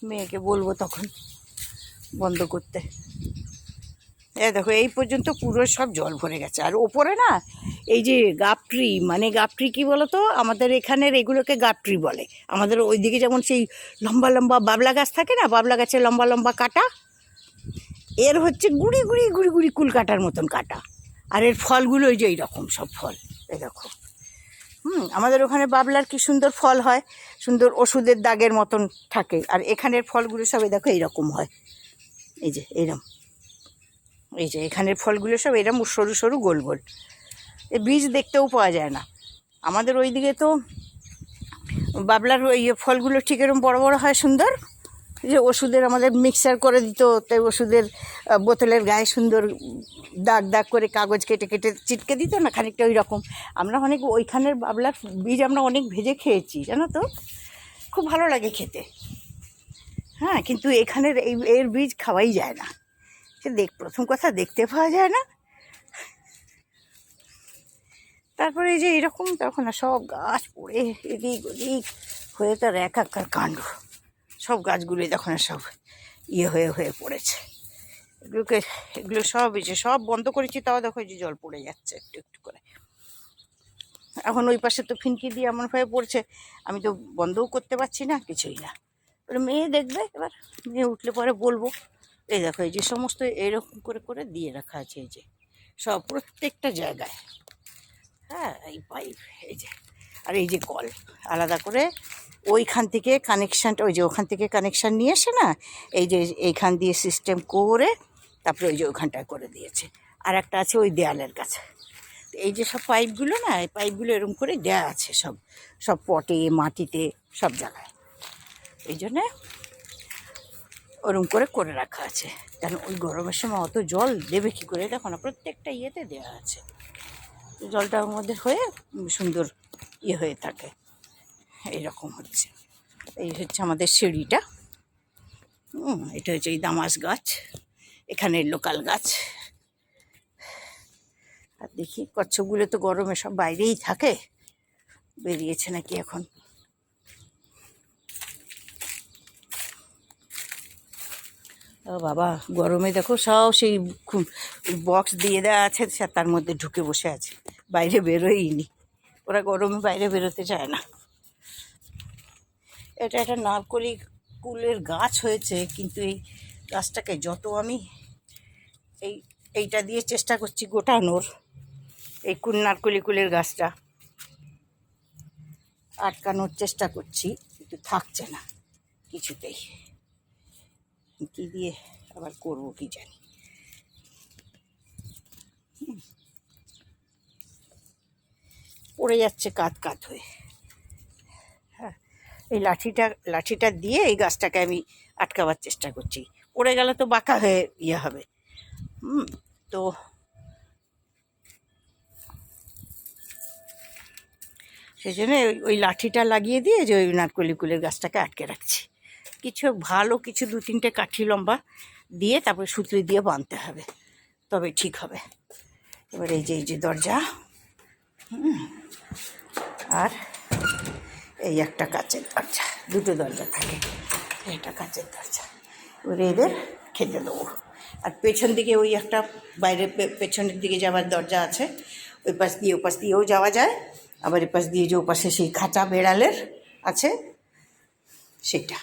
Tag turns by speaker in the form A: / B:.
A: মেয়েকে বলবো তখন বন্ধ করতে। দেখো এই পর্যন্ত পুরো সব জল ভরে গেছে। আর ওপরে না এই যে গাপট্রি, মানে গাপট্রি কী বলো তো, আমাদের এখানের এগুলোকে গাপট্রি বলে। আমাদের ওইদিকে যেমন সেই লম্বা লম্বা বাবলা গাছ থাকে না, বাবলা গাছের লম্বা লম্বা কাঁটা, এর হচ্ছে গুড়ি গুড়ি গুড়ি গুড়ি কুল কাটার মতন কাঁটা। আর এর ফলগুলো ওই যে এইরকম সব ফল, এই দেখো। আমাদের ওখানে বাবলার কি সুন্দর ফল হয়, সুন্দর ওষুধের দাগের মতন থাকে। আর এখানের ফলগুলো সব এই দেখো এইরকম হয়, এই যে এইরকম, এই যে এখানের ফলগুলো সব এরকম সরু সরু গোল গোল। এই বীজ দেখতেও পাওয়া যায় না। আমাদের ওই দিকে তো বাবলার ওই ফলগুলো ঠিক এরকম বড় বড় হয় সুন্দর, যে ওষুধের আমাদের মিক্সার করে দিত, তাই ওষুধের বোতলের গায়ে সুন্দর দাগ দাগ করে কাগজ কেটে কেটে চিটকে দিত না, খানিকটা ওই রকম। আমরা অনেক ওইখানের বাবলার বীজ আমরা অনেক ভেজে খেয়েছি, জানো তো, খুব ভালো লাগে খেতে। হ্যাঁ, কিন্তু এখানের এর বীজ খাওয়াই যায় না। সে প্রথম কথা দেখতে পাওয়া যায় না, তারপরে এই যে এরকম তখন না সব গাছ পড়ে এদিক ওদিক হয়ে তার একাকার কাণ্ড। সব গাছগুলোই তখন সব হয়ে হয়ে পড়েছে। এগুলো সব এই যে সব বন্ধ করেছি, তাও দেখো যে জল পড়ে যাচ্ছে একটু একটু করে। এখন ওই পাশে তো ফিনকি দিয়ে এমনভাবে পড়ছে, আমি তো বন্ধও করতে পারছি না, কিছুই না। মেয়ে দেখবে, এবার মেয়ে উঠলে পরে বলবো। এই দেখো এই যে সমস্ত এরকম করে করে দিয়ে রাখা আছে, এই যে সব প্রত্যেকটা জায়গায়। হ্যাঁ, এই পাইপ, এই যে, আর এই যে কল আলাদা করে ওইখান থেকে কানেকশানটা, ওই যে ওখান থেকে কানেকশান নিয়ে এসে না, এই যে এইখান দিয়ে সিস্টেম করে তারপরে ওই যে ওইখানটায় করে দিয়েছে। আর একটা আছে ওই দেয়ালের কাছে। এই যে সব পাইপগুলো না, এই পাইপগুলো এরকম করে দেয়া আছে সব সব পটে, মাটিতে, সব জায়গায়। এই জন্যে ওরকম করে করে রাখা আছে, কারণ ওই গরমের সময় অত জল দেবে কী করে, দেখো না প্রত্যেকটা ইয়েতে দেওয়া আছে। জলটা ওর মধ্যে হয়ে সুন্দর হয়ে থাকে। এইরকম হচ্ছে, এই হচ্ছে আমাদের সিঁড়িটা। এটা হচ্ছে এই দামাস গাছ, এখানের লোকাল গাছ। আর দেখি কচ্ছপগুলো তো গরমে সব বাইরেই থাকে, বেরিয়েছে নাকি এখন। ও বাবা, গরমে দেখো সব সেই বক্স দিয়ে দেওয়া আছে, তার মধ্যে ঢুকে বসে আছে, বাইরে বেরোয়নি। ওরা গরমে বাইরে বেরোতে চায় না। এটা একটা নারকলি কুলের গাছ হয়েছে, কিন্তু এই গাছটাকে যত আমি এইটা দিয়ে চেষ্টা করছি গোটানোর, এই নারকলি কুলের গাছটা আটকানোর চেষ্টা করছি, কিন্তু থাকছে না কিছুতেই। কী দিয়ে আবার করবো কি জানি। পড়ে যাচ্ছে কাত কাত হয়ে। হ্যাঁ, এই লাঠিটা দিয়ে এই গাছটাকে আমি আটকাবার চেষ্টা করছি। পড়ে গেলে তো বাঁকা হয়ে হবে। তো সেই জন্য ওই লাঠিটা লাগিয়ে দিয়ে যে ওই নারকলি কুলের গাছটাকে আটকে রাখছি। কিছু ভালো কিছু 2-3টে কাঠি লম্বা দিয়ে তারপরে সুতলি দিয়ে বাঁধতে হবে, তবে ঠিক হবে। এবার এই যে দরজা, আর এই একটা কাচের দরজা, 2টো দরজা থাকে, এটা কাচের দরজা। এবারে এদের খেতে দেবো। আর পেছন দিকে ওই একটা বাইরে পেছনের দিকে যাওয়ার দরজা আছে, ওই পাশ দিয়ে ওপাশ দিয়েও যাওয়া যায়। আবার এপাশ দিয়ে যে ওপাশে সেই খাঁচা বেড়ালের আছে সেটা।